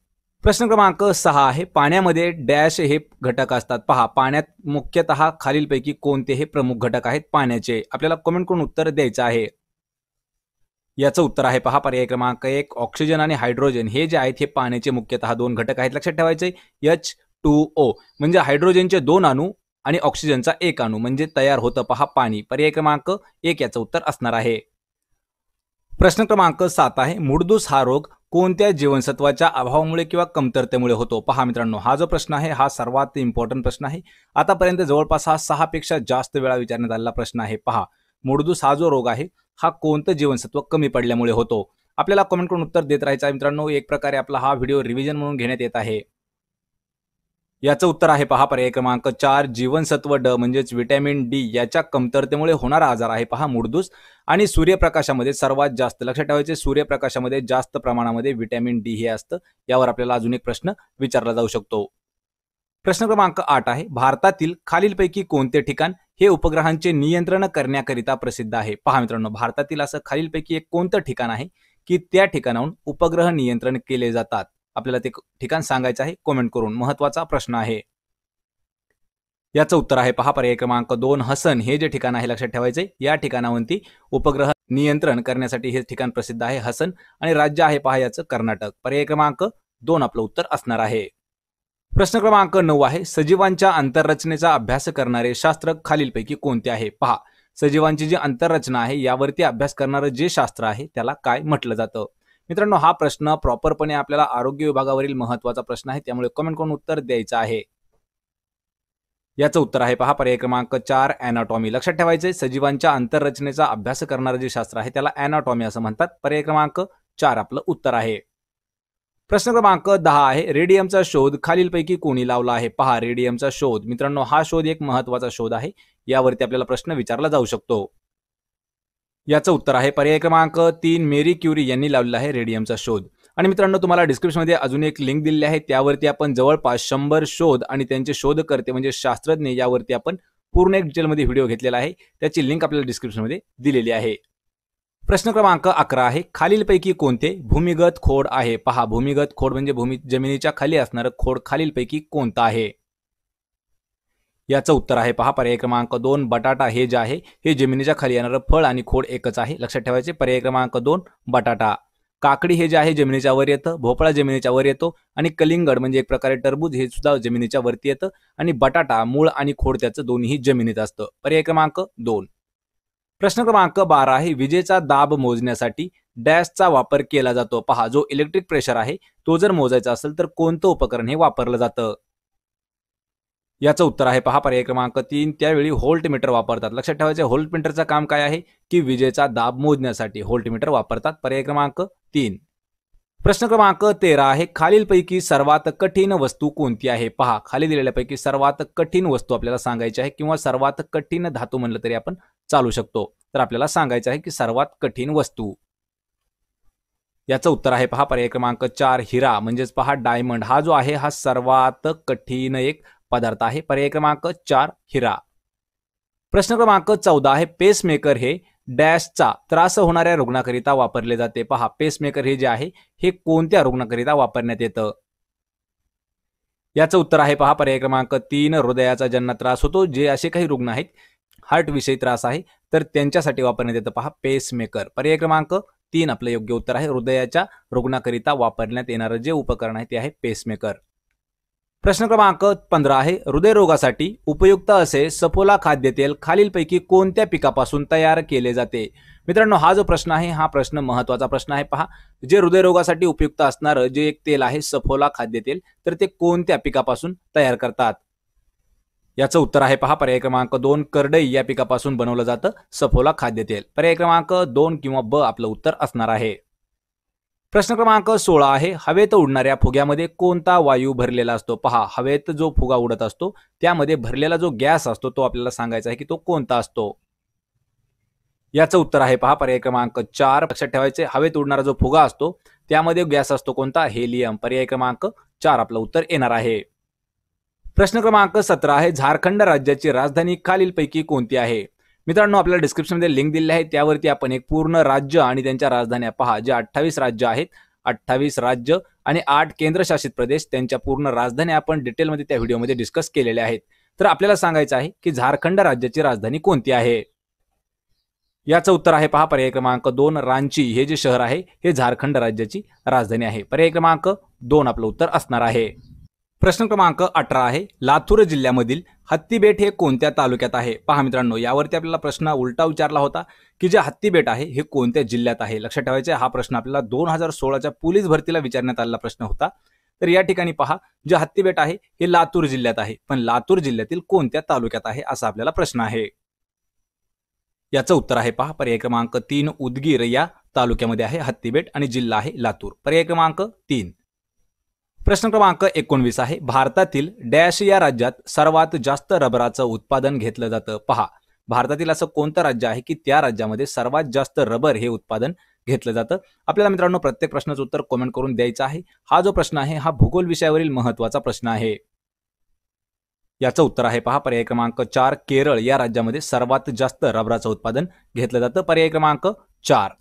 प्रश्न क्रमांक 6 आहे पाण्यामध्ये डॅश हे घटक असतात. पहा, पाण्यात मुख्यतः खालीलपैकी कोणते हे प्रमुख घटक आहेत पाण्याचे? आपल्याला कमेंट करून उत्तर द्यायचं आहे. याचं उत्तर आहे पहा पर्याय क्रमांक 1 ऑक्सिजन आणि हायड्रोजन हे जे आहेत हे पाण्याचे मुख्यतः 2 घटक आहेत. लक्षात ठेवायचे H2O म्हणजे हायड्रोजनचे 2 अणू आणि ऑक्सिजनचा 1 अणू म्हणजे तयार होतं पहा पाणी. पर्याय क्रमांक 1 याचं उत्तर असणार आहे. प्रश्न क्रमांक 7 आहे मुडदूस हा रोग कोणत्या जीवनसत्वाच्या अभावामुळे किंवा कमतरतेमुळे होतो? पहा मित्रांनो, हा जो प्रश्न आहे हा सर्वात इम्पॉर्टंट प्रश्न आहे. आतापर्यंत जवळपास हा 6 पेक्षा जास्त वेळा विचारण्यात आलेला प्रश्न आहे. पहा, मुडदूस हा जो रोग आहे हा कोणतं जीवनसत्व कमी पडल्यामुळे होतो? आपल्याला कमेंट करून उत्तर देत राहायचं आहे मित्रांनो. एक प्रकारे आपला हा व्हिडिओ रिव्हिजन म्हणून घेण्यात येत आहे. याचं उत्तर आहे पहा पर्याय क्रमांक 4 जीवनसत्व ड म्हणजेच व्हिटॅमिन डी याच्या कमतरतेमुळे होणारा आजार आहे पहा मुडदूस. आणि सूर्यप्रकाशामध्ये सर्वात जास्त लक्षात ठेवायचे सूर्यप्रकाशामध्ये जास्त प्रमाणामध्ये व्हिटॅमिन डी हे असतं. यावर आपल्याला अजून एक प्रश्न विचारला जाऊ शकतो. प्रश्न क्रमांक 8 आहे भारतातील खालीलपैकी कोणते ठिकाण हे उपग्रहांचे नियंत्रण करण्याकरिता प्रसिद्ध आहे? पहा मित्रांनो, भारतातील असं खालीलपैकी एक कोणतं ठिकाण आहे की त्या ठिकाणाहून उपग्रह नियंत्रण केले जातात? आपल्याला ते ठिकाण सांगायचं आहे कमेंट करून. महत्वाचा प्रश्न आहे. याचं उत्तर आहे पहा पर्याय क्रमांक 2 हसन हे जे ठिकाण आहे लक्षात ठेवायचे या ठिकाणावरती उपग्रह नियंत्रण करण्यासाठी हे ठिकाण प्रसिद्ध आहे हसन. आणि राज्य आहे पहा याचं कर्नाटक. पर्याय क्रमांक 2 आपलं उत्तर असणार आहे. प्रश्न क्रमांक 9 आहे सजीवांच्या अंतररचनेचा अभ्यास करणारे शास्त्र खालीलपैकी कोणते आहे? पहा, सजीवांची जी अंतररचना आहे यावरती अभ्यास करणारं जे शास्त्र आहे त्याला काय म्हटलं जातं? मित्रांनो, हा प्रश्न प्रॉपरपणे आपल्याला आरोग्य विभागावरील महत्वाचा प्रश्न आहे, त्यामुळे कमेंट करून उत्तर द्यायचं आहे. याचं उत्तर आहे पहा पर्याय क्रमांक 4 अॅनाटॉमी. लक्षात ठेवायचे सजीवांच्या अंतररचनेचा अभ्यास करणारं जे शास्त्र आहे त्याला अॅनाटॉमी असं म्हणतात. पर्याय क्रमांक 4 आपलं उत्तर आहे. प्रश्न क्रमांक 10 आहे रेडियमचा शोध खालीलपैकी कोणी लावला आहे? पहा, रेडियमचा शोध मित्रांनो हा शोध एक महत्वाचा शोध आहे. यावरती आपल्याला प्रश्न विचारला जाऊ शकतो. याचं उत्तर आहे पर्याय क्रमांक 3 मेरी क्युरी यांनी लावलेला आहे रेडियमचा शोध. आणि मित्रांनो, तुम्हाला डिस्क्रिप्शनमध्ये अजून एक लिंक दिलेली आहे त्यावरती आपण जवळपास 100 शोध आणि त्यांचे शोधकर्ते म्हणजे शास्त्रज्ञ यावरती आपण पूर्ण एक डिटेलमध्ये व्हिडिओ घेतलेला आहे. त्याची लिंक आपल्याला डिस्क्रिप्शनमध्ये दिलेली आहे. प्रश्न क्रमांक 11 आहे खालीलपैकी कोणते भूमिगत खोड आहे? पहा, भूमिगत खोड म्हणजे जमिनीच्या खाली असणारं खोड खालीलपैकी कोणतं आहे? याचं उत्तर आहे पहा पर्याय क्रमांक 2 बटाटा हे जे आहे हे जमिनीच्या खाली येणारं फळ आणि खोड एकच आहे. लक्षात ठेवायचे पर्याय क्रमांक 2 बटाटा. काकडी हे जे आहे जमिनीच्या वर येतं, भोपळा जमिनीच्या वर येतो आणि कलिंगड म्हणजे एक प्रकारे टरबूज हे सुद्धा जमिनीच्या वरती येतं आणि बटाटा मूळ आणि खोड त्याचं दोन्ही जमिनीत असतं. पर्याय क्रमांक 2. प्रश्न क्रमांक 12 आहे विजेचा दाब मोजण्यासाठी डॅशचा वापर केला जातो? पहा, जो इलेक्ट्रिक प्रेशर आहे तो जर मोजायचा असेल तर कोणतं उपकरण हे वापरलं जातं? याचं उत्तर आहे पहा पर्याय क्रमांक 3 त्यावेळी व्होल्टमीटर वापरतात. लक्षात ठेवायचे व्होल्टमीटरचं काम काय आहे की विजेचा दाब मोजण्यासाठी व्होल्टमीटर वापरतात. पर्याय क्रमांक 3. प्रश्न क्रमांक 13 आहे खालीलपैकी सर्वात कठीण वस्तू कोणती आहे? पहा, खाली दिलेल्यापैकी सर्वात कठीण वस्तू आपल्याला सांगायची आहे किंवा सर्वात कठीण धातू म्हणलं तरी आपण चालू शकतो. तर आपल्याला सांगायचं आहे की सर्वात कठीण वस्तू. याचं उत्तर आहे पहा पर्याय क्रमांक 4 हिरा म्हणजेच पहा डायमंड हा जो आहे हा सर्वात कठीण एक पदार्थ आहे. पर्याय क्रमांक 4 हिरा. प्रश्न क्रमांक 14 आहे पेसमेकर हे डॅशचा त्रास होणाऱ्या रुग्णाकरिता वापरले जाते? पहा, पेसमेकर हे जे आहे हे कोणत्या रुग्णाकरिता वापरण्यात येतं? याचं उत्तर आहे पहा पर्याय क्रमांक 3 हृदयाचा ज्यांना त्रास होतो जे असे काही रुग्ण आहेत हार्ट विषयी त्रास आहे तर त्यांच्यासाठी वापरण्यात येतं पहा पेसमेकर. पर्याय क्रमांक 3 आपलं योग्य उत्तर आहे. हृदयाच्या रुग्णाकरिता वापरण्यात येणारं जे उपकरण आहे ते आहे पेसमेकर. प्रश्न क्रमांक 15 आहे, हृदयरोगासाठी उपयुक्त असे सफोला खाद्यतेल खालीलपैकी कोणत्या पिकापासून तयार केले जाते? मित्रांनो, हा जो प्रश्न आहे हा प्रश्न महत्त्वाचा प्रश्न आहे. पहा, जे हृदयरोगासाठी उपयुक्त असणारं जे एक तेल आहे सफोला खाद्यतेल, तर ते कोणत्या पिकापासून तयार करतात? याचं उत्तर आहे पहा पर्याय क्रमांक 2, करडई या पिकापासून बनवलं जातं सफोला खाद्यतेल. पर्याय क्रमांक 2 किंवा ब आपलं उत्तर असणार आहे. प्रश्न क्रमांक 16 आहे, हवेत उडणाऱ्या फुग्यामध्ये कोणता वायू भरलेला असतो? पहा, हवेत जो फुगा उडत असतो त्यामध्ये भरलेला जो गॅस असतो तो आपल्याला सांगायचा आहे की तो कोणता असतो. याचं उत्तर आहे पहा पर्याय क्रमांक 4. लक्षात ठेवायचे, हवेत उडणारा जो फुगा असतो त्यामध्ये गॅस असतो कोणता? हेलियम. पर्याय क्रमांक 4 आपलं उत्तर येणार आहे. प्रश्न क्रमांक 17 आहे, झारखंड राज्याची राजधानी खालीलपैकी कोणती आहे? मित्रांनो, आपल्याला डिस्क्रिप्शनमध्ये लिंक दिलेली आहे, त्यावरती आपण एक पूर्ण राज्य आणि त्यांच्या राजधान्या पहा. जे 28 राज्य आहेत, 28 राज्य आणि 8 केंद्रशासित प्रदेश त्यांच्या पूर्ण राजधान्या आपण डिटेलमध्ये त्या व्हिडिओमध्ये डिस्कस केलेल्या आहेत. तर आपल्याला सांगायचं आहे की झारखंड राज्याची राजधानी कोणती आहे? याचं उत्तर आहे पहा पर्याय क्रमांक 2, रांची हे जे शहर आहे हे झारखंड राज्याची राजधानी आहे. पर्याय क्रमांक 2 आपलं उत्तर असणार आहे. प्रश्न क्रमांक 18 आहे, लातूर जिल्ह्यामधील हत्तीबेट हे कोणत्या तालुक्यात आहे? पहा मित्रांनो, यावरती आपल्याला प्रश्न उलटा विचारला होता की जे हत्तीबेट आहे हे कोणत्या जिल्ह्यात आहे. लक्षात ठेवायचे, हा प्रश्न आपल्याला 2016च्या पोलीस भरतीला विचारण्यात आलेला प्रश्न होता. तर या ठिकाणी पहा, जे हत्तीबेट आहे हे लातूर जिल्ह्यात आहे, पण लातूर जिल्ह्यातील कोणत्या तालुक्यात आहे असा आपल्याला प्रश्न आहे. याचं उत्तर आहे पहा पर्याय क्रमांक 3, उदगीर या तालुक्यामध्ये आहे हत्तीबेट आणि जिल्हा आहे लातूर. पर्याय क्रमांक 3. प्रश्न क्रमांक 19 आहे, भारतातील डॅश या राज्यात सर्वात जास्त रबराचं उत्पादन घेतलं जातं? पहा, भारतातील असं कोणतं राज्य आहे की त्या राज्यामध्ये सर्वात जास्त रबर हे उत्पादन घेतलं जातं? आपल्याला मित्रांनो प्रत्येक प्रश्नाचं उत्तर कमेंट करून द्यायचं आहे. हा जो प्रश्न आहे हा भूगोल विषयावरील महत्त्वाचा प्रश्न आहे. याचं उत्तर आहे पहा पर्याय क्रमांक 4, केरळ या राज्यामध्ये सर्वात जास्त रबराचं उत्पादन घेतलं जातं. पर्याय क्रमांक 4.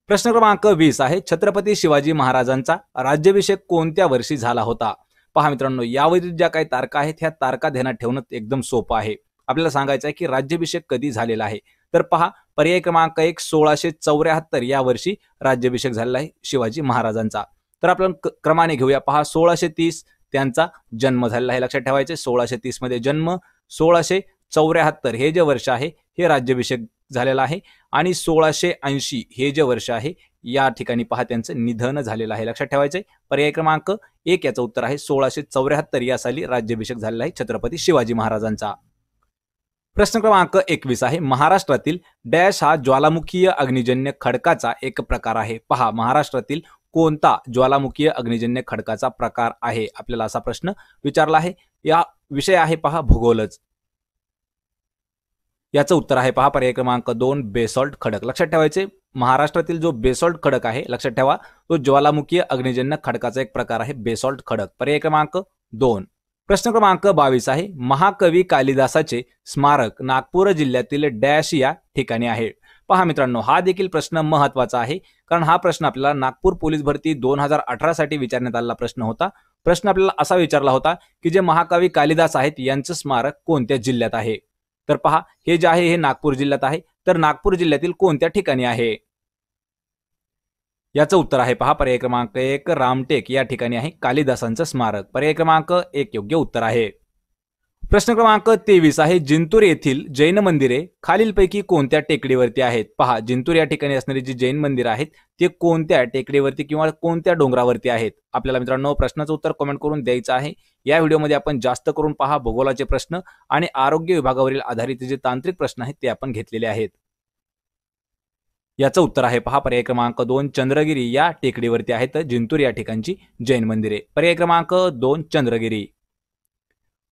प्रश्न क्रमांक 20 आहे, छत्रपती शिवाजी महाराजांचा राज्याभिषेक कोणत्या वर्षी झाला होता? पहा मित्रांनो, यावरील ज्या काही तारखा आहेत ह्या तारखा ध्यानात ठेवणं एकदम सोपं आहे. आपल्याला सांगायचं आहे की राज्याभिषेक कधी झालेला आहे. तर पहा पर्याय क्रमांक 1, 1674 या वर्षी राज्याभिषेक झालेला आहे शिवाजी महाराजांचा. तर आपण क्रमाने घेऊया. पहा, 1630 त्यांचा जन्म झालेला आहे. लक्षात ठेवायचे, 1630 मध्ये जन्म, 1674 हे जे वर्ष आहे हे राज्याभिषेक झालेला आहे आणि 1680 हे जे वर्ष आहे या ठिकाणी पहा त्यांचं निधन झालेलं आहे. लक्षात ठेवायचे, पर्याय क्रमांक 1 याचं उत्तर आहे 1674 या साली राज्याभिषेक झालेला आहे छत्रपती शिवाजी महाराजांचा. प्रश्न क्रमांक 21 आहे, महाराष्ट्रातील डॅश हा ज्वालामुखीय अग्निजन्य खडकाचा एक प्रकार आहे? पहा, महाराष्ट्रातील कोणता ज्वालामुखीय अग्निजन्य खडकाचा प्रकार आहे? आपल्याला असा प्रश्न विचारला आहे. या विषय आहे पहा भूगोलच. याचं उत्तर आहे पहा पर्याय क्रमांक 2, बेसॉल्ट खडक. लक्षात ठेवायचे, महाराष्ट्रातील जो बेसॉल्ट खडक आहे लक्षात ठेवा तो ज्वालामुखीय अग्निजन्य खडकाचा एक प्रकार आहे बेसॉल्ट खडक. पर्याय क्रमांक 2. प्रश्न क्रमांक 22 आहे, महाकवी कालिदासाचे स्मारक नागपूर जिल्ह्यातील डॅश या ठिकाणी आहे? पहा मित्रांनो, हा देखील प्रश्न महत्त्वाचा आहे कारण हा प्रश्न आपल्याला नागपूर पोलीस भरती 2018 साठी विचारण्यात आलेला प्रश्न होता. प्रश्न आपल्याला असा विचारला होता की जे महाकवी कालिदास आहेत यांचं स्मारक कोणत्या जिल्ह्यात आहे? तर पहा, हे जे आहे हे नागपूर जिल्ह्यात आहे. तर नागपूर जिल्ह्यातील कोणत्या ठिकाणी आहे? याचं उत्तर आहे पहा पर्याय क्रमांक 1, रामटेक या ठिकाणी आहे कालिदासांचं स्मारक. पर्याय क्रमांक 1 योग्य उत्तर आहे. प्रश्न क्रमांक 23 आहे, जिंतूर येथील जैन मंदिरे खालीलपैकी कोणत्या टेकडीवरती आहेत? पहा, जिंतूर या ठिकाणी असणारी जी जैन मंदिर आहेत ते कोणत्या टेकडीवरती किंवा कोणत्या डोंगरावरती आहेत? आपल्याला मित्रांनो प्रश्नाचं उत्तर कमेंट करून द्यायचं आहे. या व्हिडिओमध्ये आपण जास्त करून पहा भूगोलाचे प्रश्न आणि आरोग्य विभागावरील आधारित जे तांत्रिक प्रश्न आहेत ते आपण घेतलेले आहेत. याचं उत्तर आहे पहा पर्याय क्रमांक 2, चंद्रगिरी या टेकडीवरती आहेत जिंतूर या ठिकाणची जैन मंदिरे. पर्याय क्रमांक 2, चंद्रगिरी.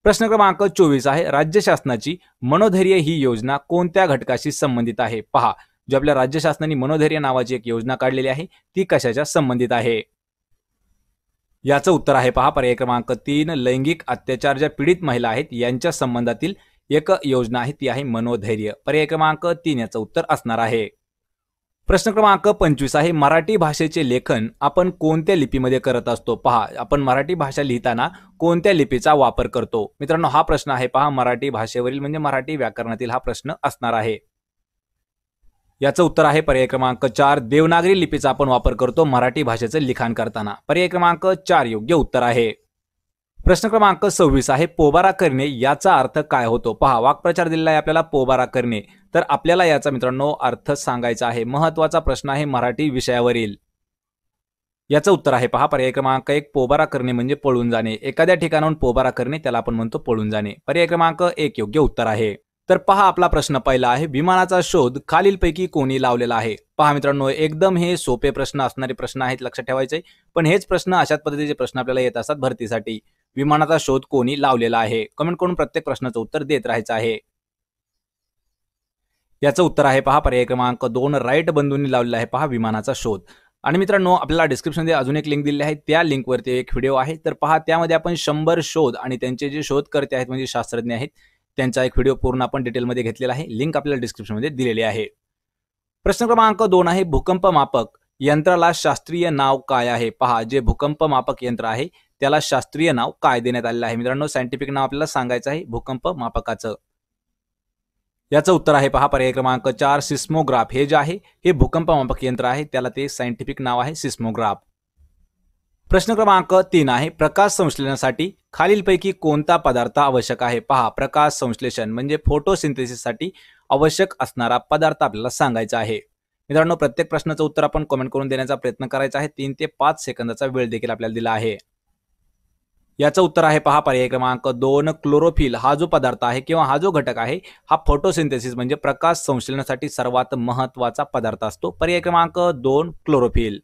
प्रश्न क्रमांक 24 आहे, राज्य शासनाची मनोधैर्य ही योजना कोणत्या घटकाशी संबंधित आहे? पहा, जो आपल्या राज्य शासनाने मनोधैर्य नावाची एक योजना काढलेली आहे ती कशाच्या संबंधित आहे? याचं उत्तर आहे पहा पर्याय क्रमांक 3, लैंगिक अत्याचार ज्या पीडित महिला आहेत यांच्या संबंधातील एक योजना आहे ती आहे मनोधैर्य. पर्याय क्रमांक 3 याचं उत्तर असणार आहे. प्रश्न क्रमांक 25 आहे, मराठी भाषेचे लेखन आपण कोणत्या लिपीमध्ये करत असतो? पहा, आपण मराठी भाषा लिहिताना कोणत्या लिपीचा वापर करतो? मित्रांनो, हा प्रश्न आहे पहा मराठी भाषेवरील म्हणजे मराठी व्याकरणातील हा प्रश्न असणार आहे. याचं उत्तर आहे पर्याय क्रमांक 4, देवनागरी लिपीचा आपण वापर करतो मराठी भाषेचं लिखाण करताना. पर्याय क्रमांक 4 योग्य उत्तर आहे. प्रश्न क्रमांक 26 आहे पोबारा करणे याचा अर्थ काय होतो? पहा, वाक्प्रचार दिलेला आहे आपल्याला पोबारा करणे, तर आपल्याला याचा मित्रांनो अर्थ सांगायचा आहे. महत्वाचा प्रश्न आहे मराठी विषयावरील. याचं उत्तर आहे पहा पर्याय क्रमांक 1 पोबारा करणे म्हणजे पळून जाणे. एखाद्या ठिकाणाहून पोबारा करणे त्याला आपण म्हणतो पळून जाणे. पर्याय क्रमांक 1 योग्य उत्तर आहे. तर पहा आपला प्रश्न पहिला आहे विमानाचा शोध खालीलपैकी कोणी लावलेला आहे? पहा मित्रांनो, एकदम हे सोपे प्रश्न असणारे प्रश्न आहेत, लक्षात ठेवायचे. पण हेच प्रश्न अशाच पद्धतीचे प्रश्न आपल्याला येत असतात भरतीसाठी. विमानाचा शोध कोणी लावलेला आहे? कमेंट करून प्रत्येक प्रश्नाचं उत्तर देत राहायचं आहे. याचं उत्तर आहे पहा पर्याय क्रमांक 2 राईट बंधूंनी लावलेला आहे पहा विमानाचा शोध. आणि मित्रांनो, आपल्याला डिस्क्रिप्शनमध्ये अजून एक लिंक दिलेली आहे, त्या लिंकवरती एक व्हिडिओ आहे. तर पहा, त्यामध्ये आपण 100 शोध आणि त्यांचे जे शोधकर्ते आहेत म्हणजे शास्त्रज्ञ आहेत त्यांचा एक व्हिडिओ पूर्ण आपण डिटेलमध्ये घेतलेला आहे. लिंक आपल्याला डिस्क्रिप्शनमध्ये दिलेली आहे. प्रश्न क्रमांक 2 आहे भूकंप मापक यंत्राला शास्त्रीय नाव काय आहे? पहा, जे भूकंप मापक यंत्र आहे त्याला शास्त्रीय नाव काय देण्यात आलेलं आहे? मित्रांनो, सायंटिफिक नाव आपल्याला सांगायचं आहे भूकंप मापकाचं. याचं उत्तर आहे पहा पर्याय क्रमांक 4 सिस्मोग्राफ. हे जे आहे हे भूकंप मापक यंत्र आहे, त्याला ते सायंटिफिक नाव आहे सिस्मोग्राफ. प्रश्न क्रमांक 3 आहे प्रकाश संश्लेषणासाठी खालीलपैकी कोणता पदार्थ आवश्यक आहे? पहा, प्रकाश संश्लेषण म्हणजे फोटोसिंथेसिससाठी आवश्यक असणारा पदार्थ आपल्याला सांगायचा आहे. मित्रांनो, प्रत्येक प्रश्नाचं उत्तर आपण कमेंट करून देण्याचा प्रयत्न करायचा आहे. 3 ते 5 सेकंदाचा वेळ देखील आपल्याला दिला आहे. याचं उत्तर आहे पहा पर्याय क्रमांक 2 क्लोरोफिल. हा जो पदार्थ आहे किंवा हा जो घटक आहे हा फोटोसिंथेसिस म्हणजे प्रकाश संश्लेषणासाठी सर्वात महत्वाचा पदार्थ असतो. पर्याय क्रमांक 2 क्लोरोफिल.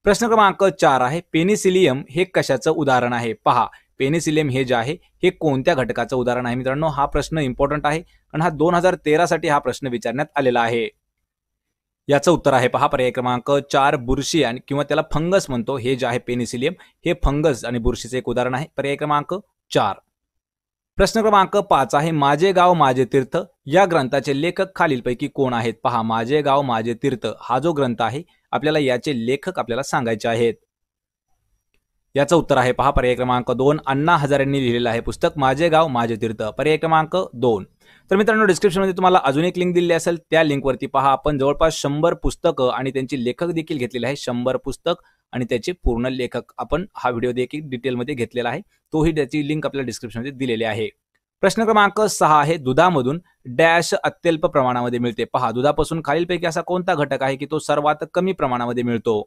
प्रश्न क्रमांक 4 आहे पेनिसिलियम हे कशाचं उदाहरण आहे? पहा, पेनिसिलियम हे जे आहे हे कोणत्या घटकाचं उदाहरण आहे? मित्रांनो, हा प्रश्न इम्पॉर्टंट आहे आणि हा 2013 साठी हा प्रश्न विचारण्यात आलेला आहे. याचं उत्तर आहे पहा पर्याय क्रमांक 4 बुरशी आणि किंवा त्याला फंगस म्हणतो. हे जे आहे पेनिसिलियम हे फंगस आणि बुरशीचे एक उदाहरण आहे. पर्याय क्रमांक 4. प्रश्न क्रमांक 5 आहे माझे गाव माझे तीर्थ या ग्रंथाचे लेखक खालीलपैकी कोण आहेत? पहा, माझे गाव माझे तीर्थ हा जो ग्रंथ आहे आपल्याला याचे लेखक आपल्याला सांगायचे आहेत. याचं उत्तर आहे पहा पर्याय क्रमांक 2 अण्णा हजारेंनी लिहिलेलं आहे पुस्तक माझे गाव माझे तीर्थ. पर्याय क्रमांक 2. तर मित्रांनो, डिस्क्रिप्शनमध्ये तुम्हाला अजून एक लिंक दिलेली असेल, त्या लिंकवरती पहा आपण जवळपास 100 पुस्तकं आणि त्यांची लेखक देखील घेतलेले आहे. 100 पुस्तक आणि त्याचे पूर्ण लेखक आपण हा व्हिडिओ देखील डिटेलमध्ये घेतलेला आहे. तोही त्याची लिंक आपल्याला डिस्क्रिप्शनमध्ये दिलेली आहे. प्रश्न क्रमांक 6 आहे दुधामधून डॅश अत्यल्प प्रमाणामध्ये मिळते. पहा, दुधापासून खालीलपैकी असा कोणता घटक आहे की तो सर्वात कमी प्रमाणामध्ये मिळतो?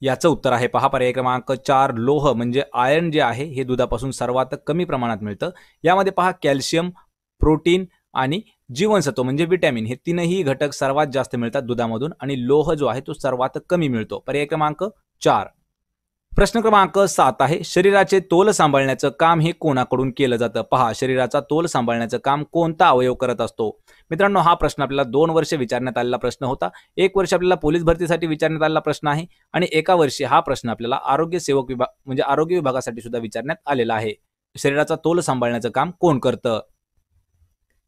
याचं उत्तर आहे पहा पर्याय क्रमांक 4 लोह म्हणजे आयर्न जे आहे हे दुधापासून सर्वात कमी प्रमाणात मिळतं. यामध्ये पहा कॅल्शियम, प्रोटीन आणि जीवनसत्व म्हणजे विटॅमिन हे तीनही घटक सर्वात जास्त मिळतात दुधामधून आणि लोह जो आहे तो सर्वात कमी मिळतो. पर्याय क्रमांक 4. प्रश्न क्रमांक 7 आहे शरीराचे तोल सांभाळण्याचं काम हे कोणाकडून केलं जातं? पहा, शरीराचा तोल सांभाळण्याचं काम कोणता अवयव करत असतो? मित्रांनो, हा प्रश्न आपल्याला 2 वर्ष विचारण्यात आलेला प्रश्न होता. 1 वर्ष आपल्याला पोलीस भरतीसाठी विचारण्यात आलेला प्रश्न आहे आणि 1 वर्षी हा प्रश्न आपल्याला आरोग्य सेवक विभाग म्हणजे आरोग्य विभागासाठी सुद्धा विचारण्यात आलेला आहे. शरीराचा तोल सांभाळण्याचं काम कोण करतं?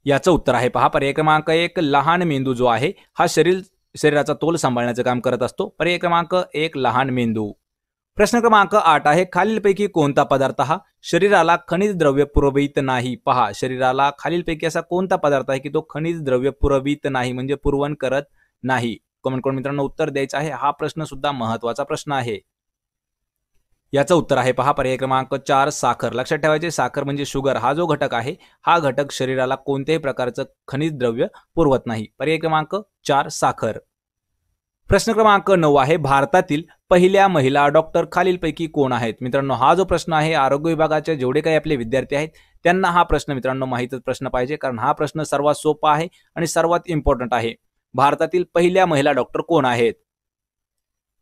याचं उत्तर आहे पहा पर्याय क्रमांक 1 लहान मेंदू जो आहे हा शरीराचा तोल सांभाळण्याचं काम करत असतो. पर्याय क्रमांक 1 लहान मेंदू. प्रश्न क्रमांक 8 आहे खालीलपैकी कोणता पदार्थ हा शरीराला खनिज द्रव्य पुरवित नाही? पहा, शरीराला खालीलपैकी असा कोणता पदार्थ आहे की तो खनिज द्रव्य पुरवित नाही म्हणजे पुरवण करत नाही? कमेंट करून मित्रांनो उत्तर द्यायचं आहे. हा प्रश्न सुद्धा महत्वाचा प्रश्न आहे. याचं उत्तर आहे पहा पर्याय क्रमांक 4 साखर. लक्षात ठेवायचे, साखर म्हणजे शुगर हा जो घटक आहे हा घटक शरीराला कोणत्याही प्रकारचं खनिज द्रव्य पुरवत नाही. पर्याय क्रमांक 4 साखर. प्रश्न क्रमांक 9 आहे भारतातील पहिल्या महिला डॉक्टर खालीलपैकी कोण आहेत? मित्रांनो, हा जो प्रश्न आहे आरोग्य विभागाचे जेवढे काही आपले विद्यार्थी आहेत त्यांना हा प्रश्न मित्रांनो माहितच प्रश्न पाहिजे, कारण हा प्रश्न सर्वात सोपा आहे आणि सर्वात इम्पॉर्टंट आहे. भारतातील पहिल्या महिला डॉक्टर कोण आहेत?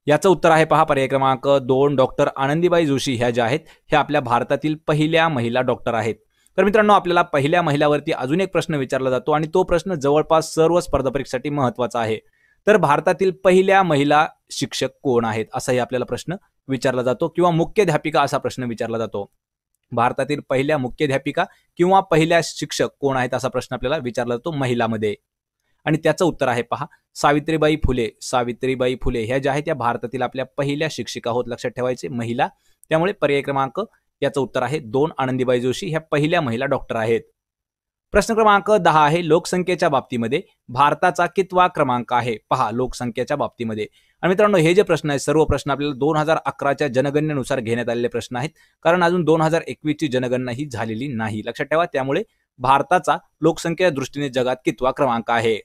याचं उत्तर आहे पहा पर्याय क्रमांक 2 डॉक्टर आनंदीबाई जोशी ह्या ज्या आहेत ह्या आपल्या भारतातील पहिल्या महिला डॉक्टर आहेत. तर मित्रांनो, आपल्याला पहिल्या महिलावरती अजून एक प्रश्न विचारला जातो आणि तो प्रश्न जवळपास सर्व स्पर्धा परीक्षेसाठी महत्वाचा आहे. तर भारतातील पहिल्या महिला शिक्षक कोण आहेत असाही आपल्याला प्रश्न विचारला जातो किंवा मुख्याध्यापिका असा प्रश्न विचारला जातो. भारतातील पहिल्या मुख्याध्यापिका किंवा पहिल्या शिक्षक कोण आहेत असा प्रश्न आपल्याला विचारला जातो महिलामध्ये. आणि त्याचं उत्तर आहे पहा सावित्रीबाई फुले. सावित्रीबाई फुले ह्या ज्या आहेत त्या भारतातील आपल्या पहिल्या शिक्षिका होत. लक्षात ठेवायचे महिला. त्यामुळे पर्याय क्रमांक याचं उत्तर आहे 2 आनंदीबाई जोशी ह्या पहिल्या महिला डॉक्टर आहेत. प्रश्न क्रमांक 10 आहे लोकसंख्येच्या बाबतीमध्ये भारताचा कितवा क्रमांक आहे पहा लोकसंख्येच्या बाबतीमध्ये. आणि मित्रांनो हे जे प्रश्न आहेत सर्व प्रश्न आपल्याला 2011च्या जनगणनेनुसार घेण्यात आलेले प्रश्न आहेत, कारण अजून 2021 ची जनगणना ही झालेली नाही, लक्षात ठेवा. त्यामुळे भारताचा लोकसंख्येच्या दृष्टीने जगात कितवा क्रमांक आहे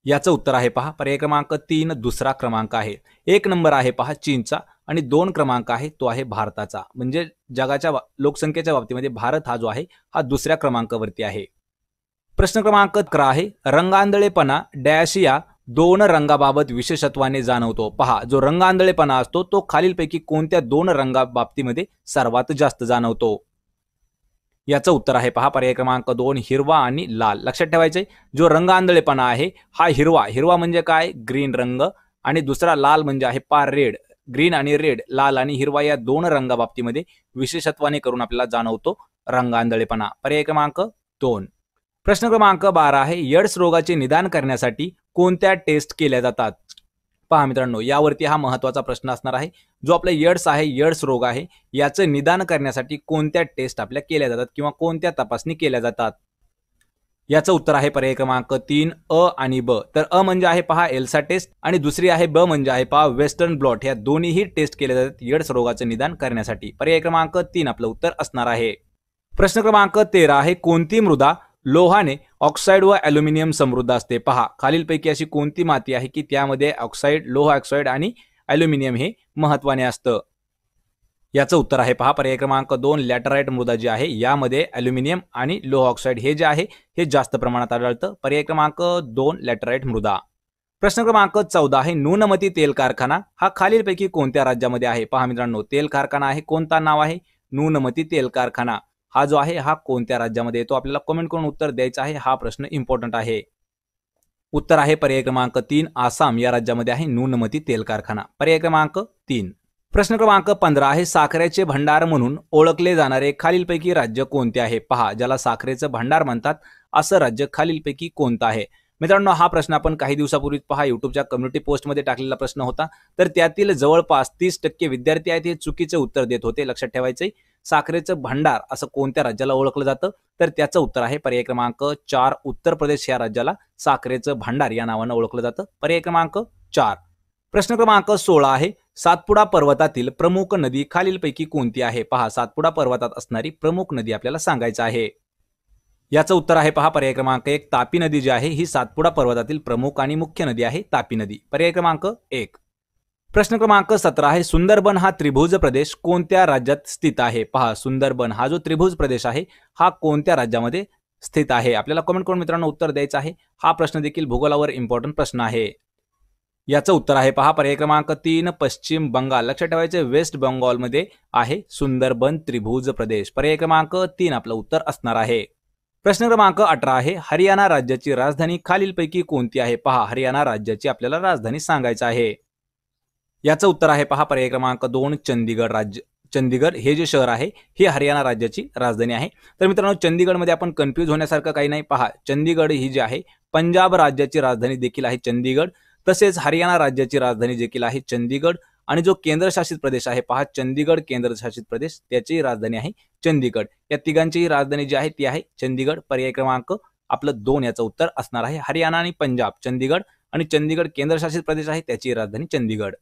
याचं उत्तर आहे पहा पर्याय क्रमांक 3 दुसरा क्रमांक आहे. 1 नंबर आहे पहा चीनचा आणि 2 क्रमांक आहे तो आहे भारताचा. म्हणजे जगाच्या लोकसंख्येच्या बाबतीमध्ये भारत हा जो आहे हा दुसऱ्या क्रमांकावरती आहे. प्रश्न क्रमांक 11 आहे रंगांधळेपणा डॅश या 2 रंगाबाबत विशेषत्वाने जाणवतो. पहा जो रंगांधळेपणा असतो तो खालीलपैकी कोणत्या 2 रंगाबाबतीमध्ये सर्वात जास्त जाणवतो याचं उत्तर आहे पहा पर्याय क्रमांक 2 हिरवा आणि लाल. लक्षात ठेवायचंय जो रंगांधळेपणा आहे हा हिरवा म्हणजे काय ग्रीन रंग आणि दुसरा लाल म्हणजे आहे पहा रेड. ग्रीन आणि रेड लाल आणि हिरवा या 2 रंगाबाबतीमध्ये विशेषत्वाने करून आपल्याला जाणवतो रंगांधळेपणा. पर्याय क्रमांक 2. प्रश्न क्रमांक 12 आहे एड्स रोगाचे निदान करण्यासाठी कोणत्या टेस्ट केल्या जातात. पहा मित्रांनो यावरती हा महत्त्वाचा प्रश्न असणार आहे. जो आपला एड्स आहे एड्स रोग आहे याचं निदान करण्यासाठी कोणत्या टेस्ट आपल्या केल्या जातात किंवा कोणत्या तपासणी केल्या जातात याचं उत्तर आहे पर्याय क्रमांक 3 अ आणि ब. तर अ म्हणजे आहे पहा एल्सा टेस्ट आणि दुसरी आहे ब म्हणजे आहे पहा वेस्टर्न ब्लॉट. या दोन्हीही टेस्ट केल्या जातात एड्स रोगाचं निदान करण्यासाठी. पर्याय क्रमांक 3 आपलं उत्तर असणार आहे. प्रश्न क्रमांक 13 आहे कोणती मृदा लोहाने ऑक्साईड व ॲल्युमिनियम समृद्ध असते. पहा खालीलपैकी अशी कोणती माती आहे की त्यामध्ये ऑक्साईड लोह ऑक्साईड आणि ॲल्युमिनियम हे महत्त्वाने असतं याचं उत्तर आहे पहा पर्याय क्रमांक 2 लॅटराइट मृदा जी आहे यामध्ये ॲल्युमिनियम आणि लोह ऑक्साईड हे जे आहे हे जास्त प्रमाणात आढळतं. पर्याय क्रमांक 2 लॅटराइट मृदा. प्रश्न क्रमांक 14 आहे नूनमती तेल कारखाना हा खालीलपैकी कोणत्या राज्यामध्ये आहे. पहा मित्रांनो तेल कारखाना आहे कोणता नाव आहे नूनमती तेल कारखाना हा जो आहे हा कोणत्या राज्यामध्ये येतो आपल्याला कमेंट करून उत्तर द्यायचं आहे. हा प्रश्न इम्पॉर्टंट आहे. उत्तर आहे पर्याय क्रमांक 3 आसाम या राज्यामध्ये आहे नूनमती तेल कारखाना. पर्याय क्रमांक 3. प्रश्न क्रमांक 15 आहे साखरेचे भंडार म्हणून ओळखले जाणारे खालीलपैकी राज्य कोणते आहे. पहा ज्याला साखरेचं भंडार म्हणतात असं राज्य खालीलपैकी कोणतं आहे. मित्रांनो हा प्रश्न आपण काही दिवसापूर्वी पहा युट्यूबच्या कम्युनिटी पोस्टमध्ये टाकलेला प्रश्न होता. तर त्यातील जवळपास 30% विद्यार्थी आहेत हे चुकीचे उत्तर देत होते. लक्षात ठेवायचंय साखरेचं भंडार असं कोणत्या राज्याला ओळखलं जातं तर त्याचं उत्तर आहे पर्याय क्रमांक 4 उत्तर प्रदेश या राज्याला साखरेचं भंडार या नावानं ओळखलं जातं. पर्याय क्रमांक 4. प्रश्न क्रमांक 16 आहे सातपुडा पर्वतातील प्रमुख नदी खालीलपैकी कोणती आहे. पहा सातपुडा पर्वतात असणारी प्रमुख नदी आपल्याला सांगायचं आहे. याचं उत्तर आहे पहा पर्याय क्रमांक 1 तापी नदी जी आहे ही सातपुडा पर्वतातील प्रमुख आणि मुख्य नदी आहे तापी नदी. पर्याय क्रमांक 1. प्रश्न क्रमांक 17 आहे सुंदरबन हा त्रिभुज प्रदेश कोणत्या राज्यात स्थित आहे. पहा सुंदरबन हा जो त्रिभुज प्रदेश आहे हा कोणत्या राज्यामध्ये स्थित आहे आपल्याला कमेंट करून मित्रांनो उत्तर द्यायचं आहे. हा प्रश्न देखील भूगोलावर इम्पॉर्टंट प्रश्न आहे. याचं उत्तर आहे पहा पर्याय क्रमांक 3 पश्चिम बंगाल. लक्षात ठेवायचे वेस्ट बंगालमध्ये आहे सुंदरबन त्रिभुज प्रदेश. पर्याय क्रमांक 3 आपलं उत्तर असणार आहे. प्रश्न क्रमांक 18 आहे हरियाणा राज्याची राजधानी खालीलपैकी कोणती आहे. पहा हरियाणा राज्याची आपल्याला राजधानी सांगायचं आहे. याचं उत्तर आहे पहा पर्याय क्रमांक 2 चंदीगड राज्य. चंदीगड हे जे शहर आहे हे हरियाणा राज्याची राजधानी आहे. तर मित्रांनो चंदीगडमध्ये आपण कन्फ्यूज होण्यासारखं काही नाही. पहा चंदीगड ही जी आहे पंजाब राज्याची राजधानी देखील आहे चंदीगड. तसेच हरियाणा राज्याची राजधानी देखील आहे चंदीगड आणि जो केंद्रशासित प्रदेश आहे पहा चंदीगड केंद्रशासित प्रदेश त्याची राजधानी आहे चंदीगड. या तिघांचीही राजधानी जी आहे ती आहे चंदीगड. पर्याय क्रमांक आपलं 2 याचं उत्तर असणार आहे. हरियाणा आणि पंजाब चंदीगड आणि चंदीगड केंद्रशासित प्रदेश आहे त्याची राजधानी चंदीगड.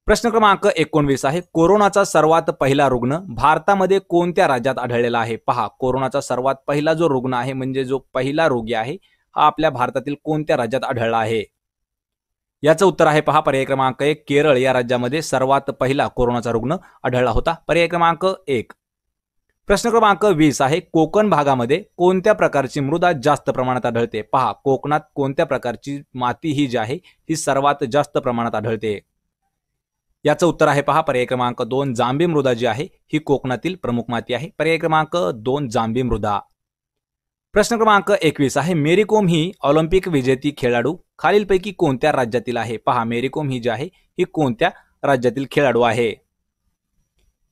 प्रश्न क्रमांक 19 आहे कोरोनाचा सर्वात पहिला रुग्ण भारतामध्ये कोणत्या राज्यात आढळलेला आहे. पहा कोरोनाचा सर्वात पहिला जो रुग्ण आहे म्हणजे जो पहिला रोगी आहे हा आपल्या भारतातील कोणत्या राज्यात आढळला आहे. याचं उत्तर आहे पहा पर्याय क्रमांक 1 केरळ या राज्यामध्ये सर्वात पहिला कोरोनाचा रुग्ण आढळला होता. पर्याय क्रमांक 1. प्रश्न क्रमांक 20 आहे कोकण भागामध्ये कोणत्या प्रकारची मृदा जास्त प्रमाणात आढळते. पहा कोकणात कोणत्या प्रकारची माती ही जी आहे ही सर्वात जास्त प्रमाणात आढळते. याचं उत्तर आहे पहा पर्याय क्रमांक 2 जांभी मृदा जी आहे ही कोकणातील प्रमुख माती आहे. पर्याय क्रमांक 2 जांभी मृदा. प्रश्न क्रमांक 21 आहे मेरी कोम ही ऑलिम्पिक विजेती खेळाडू खालीलपैकी कोणत्या राज्यातील आहे. पहा मेरी कोम ही जी आहे ही कोणत्या राज्यातील खेळाडू आहे.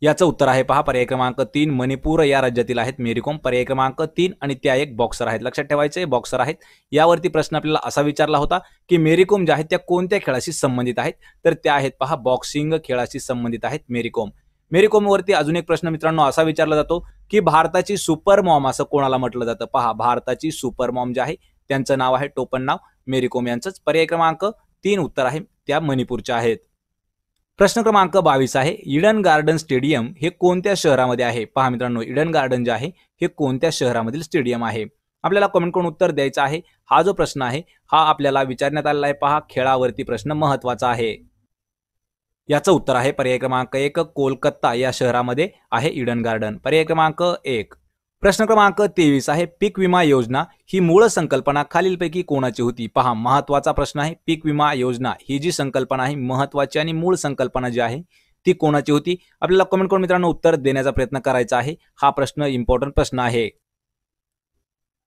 याचं उत्तर आहे पहा पर्याय क्रमांक 3 मणिपूर या राज्यातील आहेत मेरी कोम. पर्याय क्रमांक 3 आणि त्या एक बॉक्सर आहेत. लक्षात ठेवायचे बॉक्सर आहेत. यावरती प्रश्न आपल्याला असा विचारला होता की मेरी कोम ज्या आहेत त्या कोणत्या खेळाशी संबंधित आहेत तर त्या आहेत पहा बॉक्सिंग खेळाशी संबंधित आहेत मेरी कोम. मेरी कोमवरती अजून एक प्रश्न मित्रांनो असा विचारला जातो की भारताची सुपर मॉम असं कोणाला म्हटलं जातं? पहा, भारताची सुपर मॉम जे आहे त्यांचं नाव आहे टोपण नाव मेरी कोम यांचंच. पर्याय क्रमांक 3 उत्तर आहे त्या मणिपूरच्या आहेत. प्रश्न क्रमांक 22 आहे, ईडन गार्डन स्टेडियम हे कोणत्या शहरामध्ये आहे? पहा मित्रांनो, ईडन गार्डन जे आहे हे कोणत्या शहरामधील स्टेडियम आहे? आपल्याला कमेंट करून उत्तर द्यायचं आहे. हा जो प्रश्न आहे हा आपल्याला विचारण्यात आलेला आहे. पहा, खेळावरती प्रश्न महत्वाचा आहे. याचं उत्तर आहे पर्याय क्रमांक 1 कोलकाता या शहरामध्ये आहे ईडन गार्डन. पर्याय क्रमांक 1. प्रश्न क्रमांक 23 आहे, पीक विमा योजना ही मूळ संकल्पना खालीलपैकी कोणाची होती? पहा, महत्वाचा प्रश्न आहे. पीक विमा योजना ही जी संकल्पना आहे महत्वाची आणि मूळ संकल्पना जी आहे ती कोणाची होती? आपल्याला कमेंट करून मित्रांनो उत्तर देण्याचा प्रयत्न करायचा आहे. हा प्रश्न इम्पॉर्टंट प्रश्न आहे.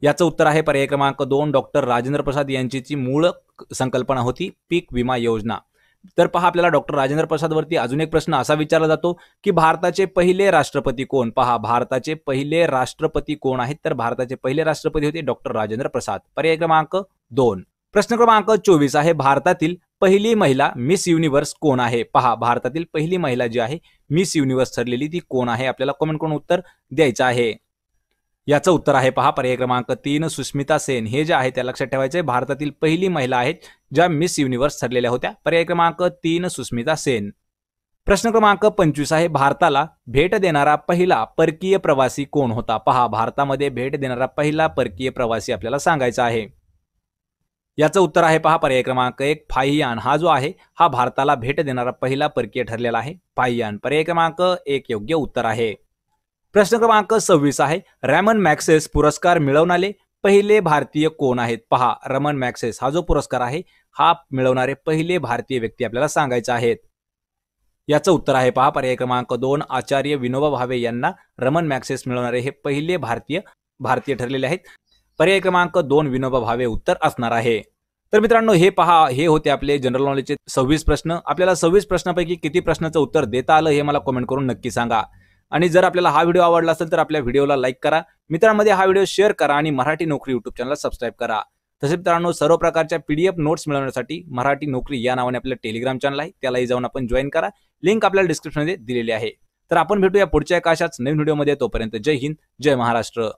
याचं उत्तर आहे पर्याय क्रमांक 2 डॉक्टर राजेंद्र प्रसाद यांची मूळ संकल्पना होती पीक विमा योजना. तर पहा, आपल्याला डॉक्टर राजेंद्र प्रसाद वरती अजून एक प्रश्न असा विचारला जातो की भारताचे पहिले राष्ट्रपती कोण? पहा, भारताचे पहिले राष्ट्रपती कोण आहेत? तर भारताचे पहिले राष्ट्रपती होते डॉक्टर राजेंद्र प्रसाद. पर्याय क्रमांक 2. प्रश्न क्रमांक 24 आहे, भारतातील पहिली महिला मिस युनिव्हर्स कोण आहे? पहा, भारतातील पहिली महिला जी आहे मिस युनिव्हर्स ठरलेली ती कोण आहे? आपल्याला कमेंट करून उत्तर द्यायचं आहे. याचं उत्तर आहे पहा पर्याय क्रमांक 3 सुष्मिता सेन. हे जे आहे त्या लक्षात ठेवायचे, भारतातील पहिली महिला आहेत ज्या मिस युनिव्हर्स ठरलेल्या होत्या. पर्याय क्रमांक 3 सुष्मिता सेन. प्रश्न क्रमांक 25 आहे, भारताला भेट देणारा पहिला परकीय प्रवासी कोण होता? पहा, भारतामध्ये भेट देणारा पहिला परकीय प्रवासी आपल्याला सांगायचा आहे. याचं उत्तर आहे पहा पर्याय क्रमांक 1 फाहियान. हा जो आहे हा भारताला भेट देणारा पहिला परकीय ठरलेला आहे फाहियान. पर्याय क्रमांक 1 योग्य उत्तर आहे. प्रश्न क्रमांक 26 आहे, रॅमन मॅग्सेस पुरस्कार मिळवणारे पहिले भारतीय कोण आहेत? पहा, रमन मॅग्सेस हा जो पुरस्कार आहे हा मिळवणारे पहिले भारतीय व्यक्ती आपल्याला सांगायचे आहेत. याचं उत्तर आहे पहा पर्याय क्रमांक 2 आचार्य विनोबा भावे यांना रमन मॅग्सेस मिळवणारे हे पहिले भारतीय ठरलेले आहेत. पर्याय क्रमांक 2 विनोबा भावे उत्तर असणार आहे. तर मित्रांनो, हे पहा, हे होते आपले जनरल नॉलेजचे 26 प्रश्न. आपल्याला 26 प्रश्नांपैकी किती प्रश्नाचं उत्तर देता आलं हे मला कमेंट करून नक्की सांगा. आणि जर आपल्याला हा व्हिडिओ आवडला असेल तर आपल्या व्हिडिओला लाईक करा, मित्रांमध्ये हा व्हिडिओ शेअर करा आणि मराठी नोकरी युट्यूब चॅनलला सबस्क्राईब करा. तसेच मित्रांनो, सर्व प्रकारच्या PDF नोट्स मिळवण्यासाठी मराठी नोकरी या नावाने आपलं टेलिग्राम चॅनल आहे, त्यालाही जाऊन आपण जॉईन करा. लिंक आपल्याला डिस्क्रिप्शनमध्ये दिलेली आहे. तर आपण भेटूया पुढच्या एका अशाच नवीन व्हिडिओमध्ये. तोपर्यंत जय हिंद, जय महाराष्ट्र.